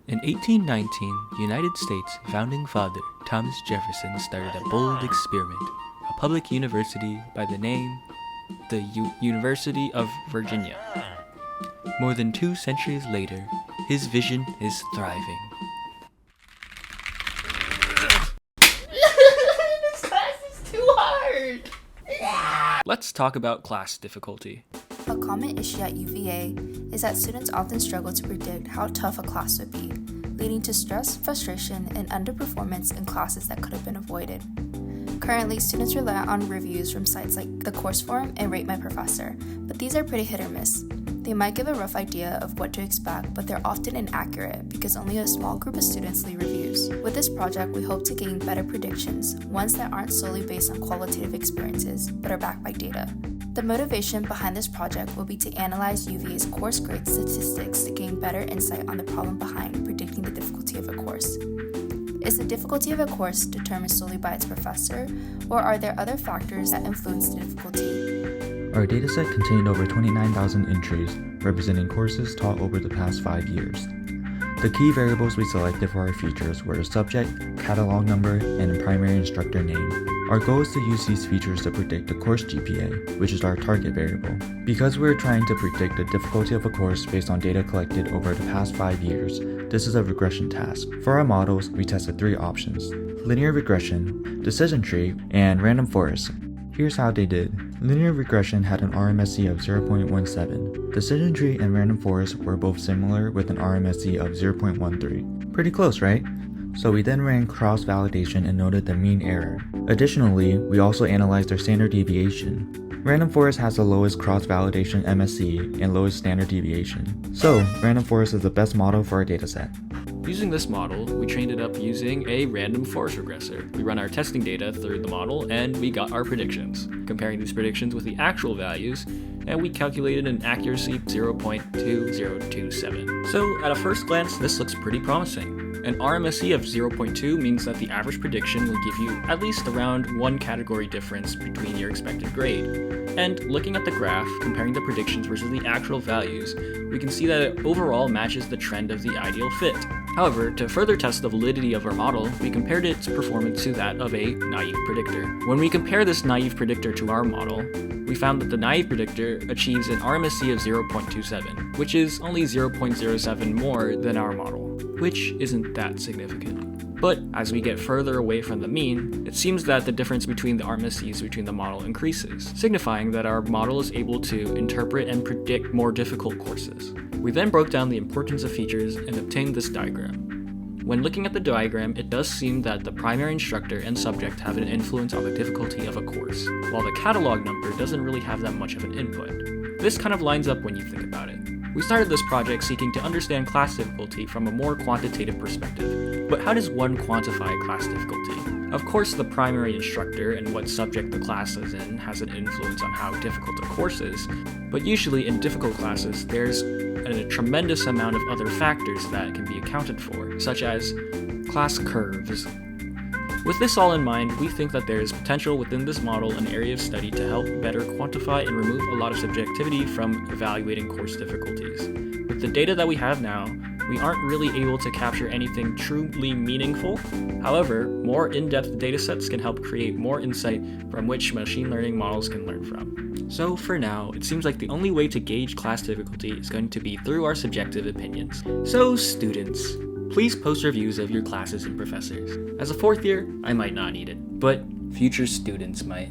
In 1819, United States founding father Thomas Jefferson started a bold experiment, a public university by the name the University of Virginia. More than 2 centuries later, his vision is thriving. This class is too hard! Let's talk about class difficulty. A common issue at UVA is that students often struggle to predict how tough a class would be, leading to stress, frustration, and underperformance in classes that could have been avoided. Currently, students rely on reviews from sites like the Course Forum and Rate My Professor, but these are pretty hit or miss. They might give a rough idea of what to expect, but they're often inaccurate because only a small group of students leave reviews. With this project, we hope to gain better predictions, ones that aren't solely based on qualitative experiences, but are backed by data. The motivation behind this project will be to analyze UVA's course grade statistics to gain better insight on the problem behind predicting the difficulty of a course. Is the difficulty of a course determined solely by its professor, or are there other factors that influence the difficulty? Our dataset contained over 29,000 entries, representing courses taught over the past 5 years. The key variables we selected for our features were subject, catalog number, and primary instructor name. Our goal is to use these features to predict the course GPA, which is our target variable. Because we're trying to predict the difficulty of a course based on data collected over the past 5 years, this is a regression task. For our models, we tested 3 options: linear regression, decision tree, and random forest. Here's how they did. Linear regression had an RMSE of 0.17. Decision tree and random forest were both similar with an RMSE of 0.13. Pretty close, right? So we then ran cross-validation and noted the mean error. Additionally, we also analyzed their standard deviation. Random forest has the lowest cross-validation MSE and lowest standard deviation. So, random forest is the best model for our dataset. Using this model, we trained it up using a random forest regressor. We run our testing data through the model and we got our predictions. Comparing these predictions with the actual values, and we calculated an accuracy of 0.2027. So at a first glance, this looks pretty promising. An RMSE of 0.2 means that the average prediction will give you at least around 1 category difference between your expected grade. And looking at the graph, comparing the predictions versus the actual values, we can see that it overall matches the trend of the ideal fit. However, to further test the validity of our model, we compared its performance to that of a naive predictor. When we compare this naive predictor to our model, we found that the naive predictor achieves an RMSE of 0.27, which is only 0.07 more than our model, which isn't that significant. But as we get further away from the mean, it seems that the difference between the RMSEs between the model increases, signifying that our model is able to interpret and predict more difficult courses. We then broke down the importance of features and obtained this diagram. When looking at the diagram, it does seem that the primary instructor and subject have an influence on the difficulty of a course, while the catalog number doesn't really have that much of an input. This kind of lines up when you think about it. We started this project seeking to understand class difficulty from a more quantitative perspective. But how does one quantify class difficulty? Of course, the primary instructor and what subject the class is in has an influence on how difficult a course is, but usually in difficult classes, there's a tremendous amount of other factors that can be accounted for, such as class curves. With this all in mind, we think that there is potential within this model an area of study to help better quantify and remove a lot of subjectivity from evaluating course difficulties. With the data that we have now, we aren't really able to capture anything truly meaningful. However, more in-depth datasets can help create more insight from which machine learning models can learn from. So for now, it seems like the only way to gauge class difficulty is going to be through our subjective opinions. So students, please post reviews of your classes and professors. As a 4th year, I might not need it, but future students might.